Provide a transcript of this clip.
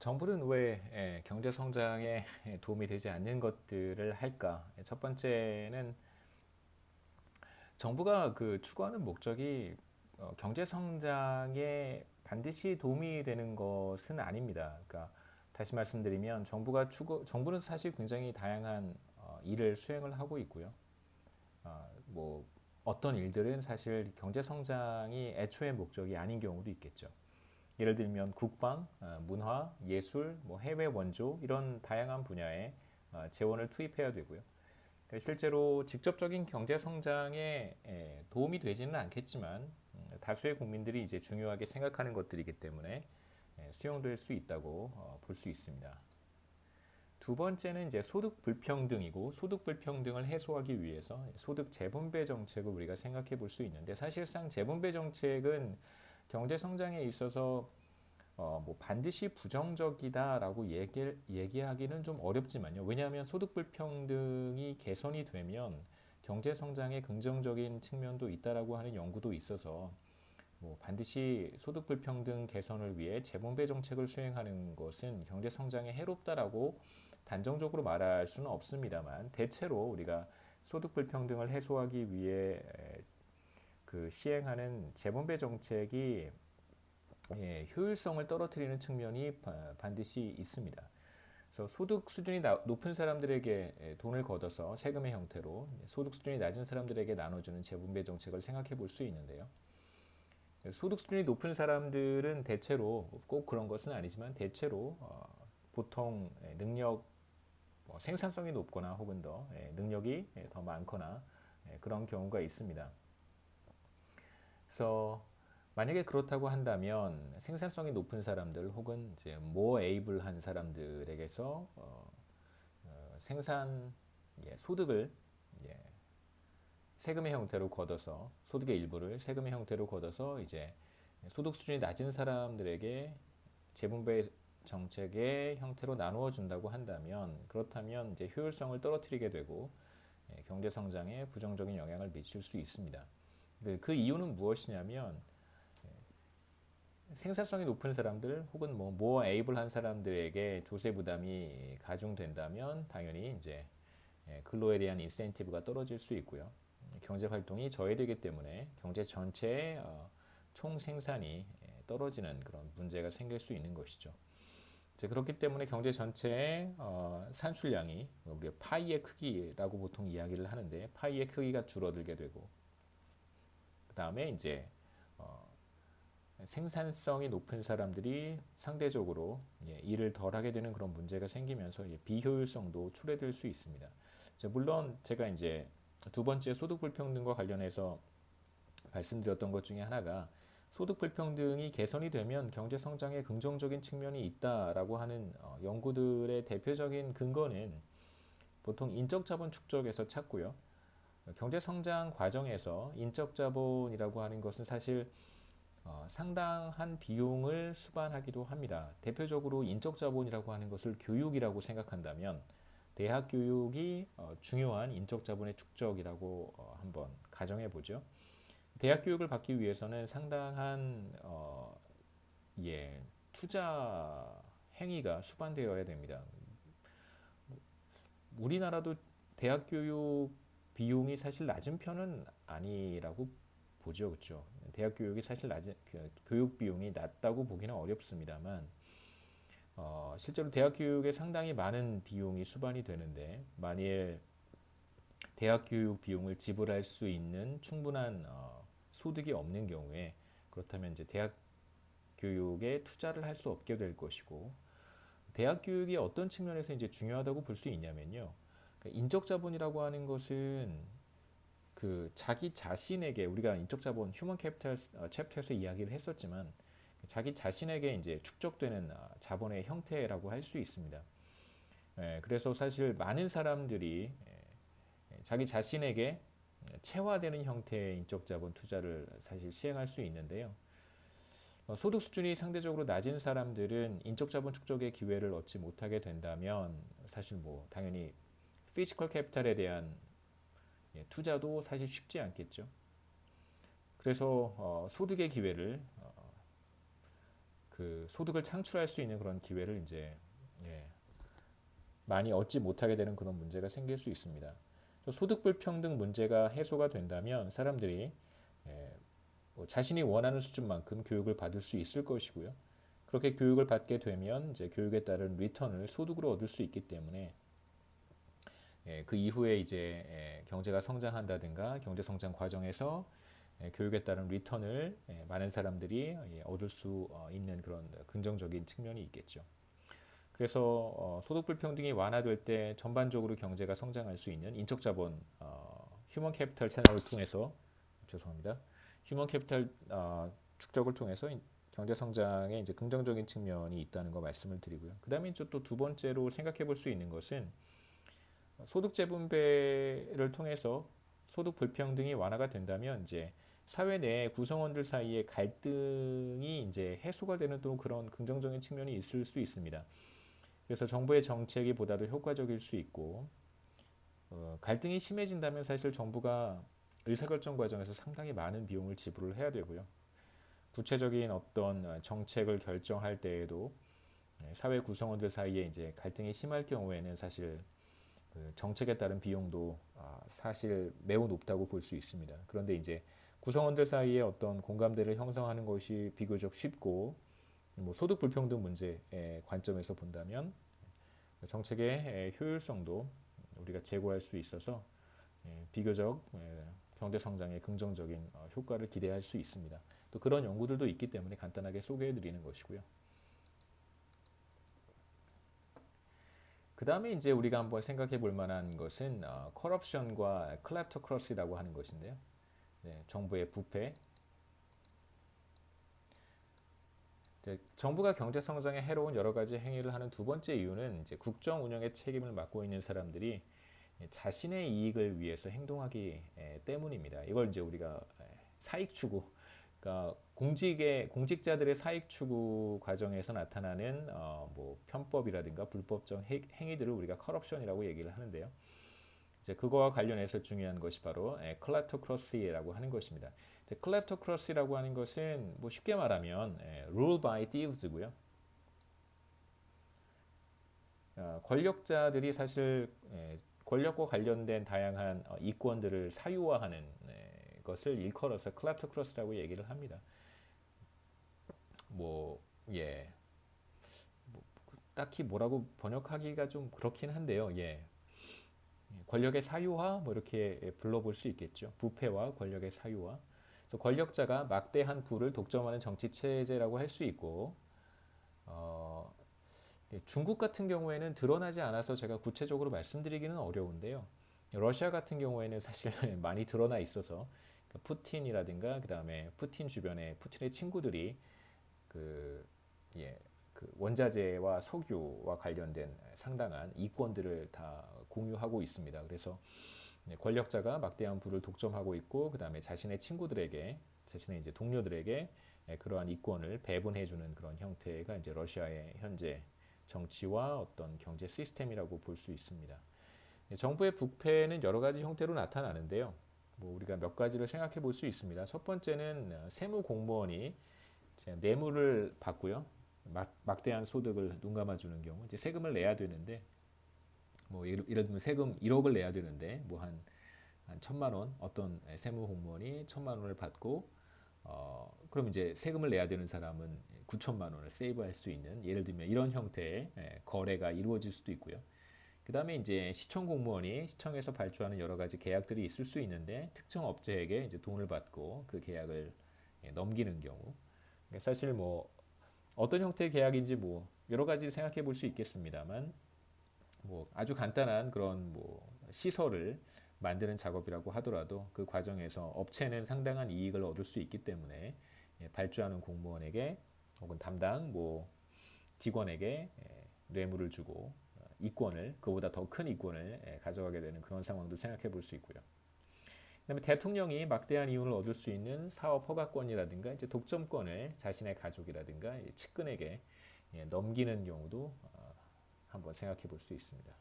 정부는 왜 경제 성장에 도움이 되지 않는 것들을 할까? 첫 번째는 정부가 추구하는 목적이 경제 성장에 반드시 도움이 되는 것은 아닙니다. 그러니까 다시 말씀드리면 정부는 사실 굉장히 다양한 일을 수행을 하고 있고요. 뭐 어떤 일들은 사실 경제 성장이 애초의 목적이 아닌 경우도 있겠죠. 예를 들면 국방, 문화, 예술, 뭐 해외 원조 이런 다양한 분야에 재원을 투입해야 되고요. 그러니까 실제로 직접적인 경제 성장에 도움이 되지는 않겠지만 다수의 국민들이 이제 중요하게 생각하는 것들이기 때문에 수용될 수 있다고 볼 수 있습니다. 두 번째는 이제 소득 불평등이고, 소득 불평등을 해소하기 위해서 소득 재분배 정책을 우리가 생각해 볼 수 있는데, 사실상 재분배 정책은 경제 성장에 있어서 뭐 반드시 부정적이다라고 얘기하기는 좀 어렵지만요. 왜냐하면 소득 불평등이 개선이 되면 경제 성장에 긍정적인 측면도 있다라고 하는 연구도 있어서 뭐 반드시 소득 불평등 개선을 위해 재분배 정책을 수행하는 것은 경제 성장에 해롭다라고 단정적으로 말할 수는 없습니다만, 대체로 우리가 소득 불평등을 해소하기 위해 시행하는 재분배 정책이 효율성을 떨어뜨리는 측면이 반드시 있습니다. 그래서 소득 수준이 높은 사람들에게 돈을 걷어서 세금의 형태로 소득 수준이 낮은 사람들에게 나눠주는 재분배 정책을 생각해 볼 수 있는데요. 소득 수준이 높은 사람들은 대체로, 꼭 그런 것은 아니지만 대체로 보통 능력, 생산성이 높거나 혹은 더 능력이 더 많거나 그런 경우가 있습니다. 그래서 만약에 그렇다고 한다면 생산성이 높은 사람들 혹은 이제 more able한 사람들에게서 생산 소득을 세금의 형태로 걷어서, 소득의 일부를 세금의 형태로 걷어서 이제 소득 수준이 낮은 사람들에게 재분배 정책의 형태로 나누어 준다고 한다면, 그렇다면 이제 효율성을 떨어뜨리게 되고 경제 성장에 부정적인 영향을 미칠 수 있습니다. 그 이유는 무엇이냐면, 생산성이 높은 사람들 혹은 뭐 more able한 사람들에게 조세 부담이 가중된다면 당연히 이제 근로에 대한 인센티브가 떨어질 수 있고요. 경제 활동이 저해되기 때문에 경제 전체의 총 생산이 떨어지는 그런 문제가 생길 수 있는 것이죠. 이제 그렇기 때문에 경제 전체의 산출량이, 우리가 파이의 크기라고 보통 이야기를 하는데, 파이의 크기가 줄어들게 되고, 그 다음에 이제 생산성이 높은 사람들이 상대적으로 일을 덜 하게 되는 그런 문제가 생기면서 비효율성도 초래될 수 있습니다. 물론 제가 이제 두 번째 소득 불평등과 관련해서 말씀드렸던 것 중에 하나가, 소득 불평등이 개선이 되면 경제 성장에 긍정적인 측면이 있다라고 하는 연구들의 대표적인 근거는 보통 인적 자본 축적에서 찾고요. 경제 성장 과정에서 인적 자본이라고 하는 것은 사실 상당한 비용을 수반하기도 합니다. 대표적으로 인적 자본이라고 하는 것을 교육이라고 생각한다면, 대학 교육이 중요한 인적 자본의 축적이라고 한번 가정해 보죠. 대학 교육을 받기 위해서는 상당한 투자 행위가 수반되어야 됩니다. 우리나라도 대학 교육 비용이 사실 낮은 편은 아니라고 보죠, 그렇죠? 대학 교육이 사실 낮은 교육 비용이 낮다고 보기는 어렵습니다만, 실제로 대학 교육에 상당히 많은 비용이 수반이 되는데, 만일 대학 교육 비용을 지불할 수 있는 충분한 소득이 없는 경우에, 그렇다면 이제 대학 교육에 투자를 할 수 없게 될 것이고, 대학 교육이 어떤 측면에서 이제 중요하다고 볼 수 있냐면요. 그러니까 인적 자본이라고 하는 것은 자기 자신에게, 우리가 인적 자본 휴먼 캐피탈 챕터에서 이야기를 했었지만, 자기 자신에게 이제 축적되는 자본의 형태라고 할 수 있습니다. 그래서 사실 많은 사람들이 자기 자신에게 체화되는 형태의 인적 자본 투자를 사실 시행할 수 있는데요. 소득 수준이 상대적으로 낮은 사람들은 인적 자본 축적의 기회를 얻지 못하게 된다면, 사실 뭐 당연히 피지컬 캐피탈에 대한 투자도 사실 쉽지 않겠죠. 그래서 소득의 기회를 그 소득을 창출할 수 있는 그런 기회를 이제 예, 많이 얻지 못하게 되는 그런 문제가 생길 수 있습니다. 소득 불평등 문제가 해소가 된다면 사람들이 예, 뭐 자신이 원하는 수준만큼 교육을 받을 수 있을 것이고요. 그렇게 교육을 받게 되면 이제 교육에 따른 리턴을 소득으로 얻을 수 있기 때문에 그 이후에 이제 경제가 성장한다든가 경제 성장 과정에서 교육에 따른 리턴을 많은 사람들이 얻을 수 있는 그런 긍정적인 측면이 있겠죠. 그래서 소득 불평등이 완화될 때 전반적으로 경제가 성장할 수 있는 인적 자본 휴먼 캐피탈 채널을 통해서 죄송합니다. 휴먼 캐피탈 축적을 통해서 경제 성장에 이제 긍정적인 측면이 있다는 거 말씀을 드리고요. 그다음에 또 두 번째로 생각해 볼 수 있는 것은 소득 재분배를 통해서 소득 불평등이 완화가 된다면 이제 사회 내 구성원들 사이의 갈등이 이제 해소가 되는 또 그런 긍정적인 측면이 있을 수 있습니다. 그래서 정부의 정책이 보다도 효과적일 수 있고 갈등이 심해진다면 사실 정부가 의사결정 과정에서 상당히 많은 비용을 지불을 해야 되고요. 구체적인 어떤 정책을 결정할 때에도 사회 구성원들 사이에 이제 갈등이 심할 경우에는 사실 그 정책에 따른 비용도 사실 매우 높다고 볼 수 있습니다. 그런데 이제 구성원들 사이에 어떤 공감대를 형성하는 것이 비교적 쉽고 뭐 소득 불평등 문제의 관점에서 본다면 정책의 효율성도 우리가 제고할 수 있어서 비교적 경제 성장에 긍정적인 효과를 기대할 수 있습니다. 또 그런 연구들도 있기 때문에 간단하게 소개해 드리는 것이고요. 그 다음에 이제 우리가 한번 생각해 볼 만한 것은 커럽션과 클랩토크러시라고 하는 것인데요. 정부의 부패. 정부가 경제 성장에 해로운 여러 가지 행위를 하는 두 번째 이유는 이제 국정 운영의 책임을 맡고 있는 사람들이 자신의 이익을 위해서 행동하기 때문입니다. 이걸 이제 우리가 사익 추구, 그러니까 공직자들의 사익 추구 과정에서 나타나는 뭐 편법이라든가 불법적 행위들을 우리가 커럽션이라고 얘기를 하는데요. 이제 그거와 관련해서 중요한 것이 바로 클랩토크러시라고 하는 것입니다. 클랩토크러시라고 하는 것은 뭐 쉽게 말하면 rule by thieves고요. 권력자들이 사실 권력과 관련된 다양한 이권들을 사유화하는 것을 일컬어서 클랩토크러시라고 얘기를 합니다. 뭐 예, 뭐, 딱히 뭐라고 번역하기가 좀 그렇긴 한데요. 예. 권력의 사유화 뭐 이렇게 불러볼 수 있겠죠. 부패와 권력의 사유화. 그래서 권력자가 막대한 부를 독점하는 정치 체제라고 할 수 있고 중국 같은 경우에는 드러나지 않아서 제가 구체적으로 말씀드리기는 어려운데요. 러시아 같은 경우에는 사실 많이 드러나 있어서 푸틴이라든가 그 다음에 푸틴 주변에 푸틴의 친구들이 그, 그 원자재와 석유와 관련된 상당한 이권들을 다 공유하고 있습니다. 그래서 권력자가 막대한 부를 독점하고 있고 그 다음에 자신의 친구들에게 자신의 이제 동료들에게 그러한 이권을 배분해주는 그런 형태가 이제 러시아의 현재 정치와 어떤 경제 시스템이라고 볼 수 있습니다. 정부의 부패는 여러 가지 형태로 나타나는데요. 뭐 우리가 몇 가지를 생각해 볼 수 있습니다. 첫 번째는 세무 공무원이 뇌물을 받고요. 막대한 소득을 눈 감아주는 경우 이제 세금을 내야 되는데 뭐 예를 들면 세금 1억을 내야 되는데 뭐 한 1,000만 원 어떤 세무 공무원이 1,000만 원을 받고 그럼 이제 세금을 내야 되는 사람은 9천만 원을 세이브할 수 있는 예를 들면 이런 형태의 거래가 이루어질 수도 있고요. 그 다음에 이제 시청 공무원이 시청에서 발주하는 여러 가지 계약들이 있을 수 있는데 특정 업체에게 이제 돈을 받고 그 계약을 넘기는 경우 사실 뭐 어떤 형태의 계약인지 뭐 여러 가지 생각해 볼 수 있겠습니다만 뭐 아주 간단한 그런 뭐 시설을 만드는 작업이라고 하더라도 그 과정에서 업체는 상당한 이익을 얻을 수 있기 때문에 발주하는 공무원에게 혹은 담당 뭐 직원에게 뇌물을 주고 이권을 그보다 더 큰 이권을 가져가게 되는 그런 상황도 생각해 볼 수 있고요. 그다음에 대통령이 막대한 이윤을 얻을 수 있는 사업 허가권이라든가 이제 독점권을 자신의 가족이라든가 측근에게 넘기는 경우도 한번 생각해 볼 수 있습니다.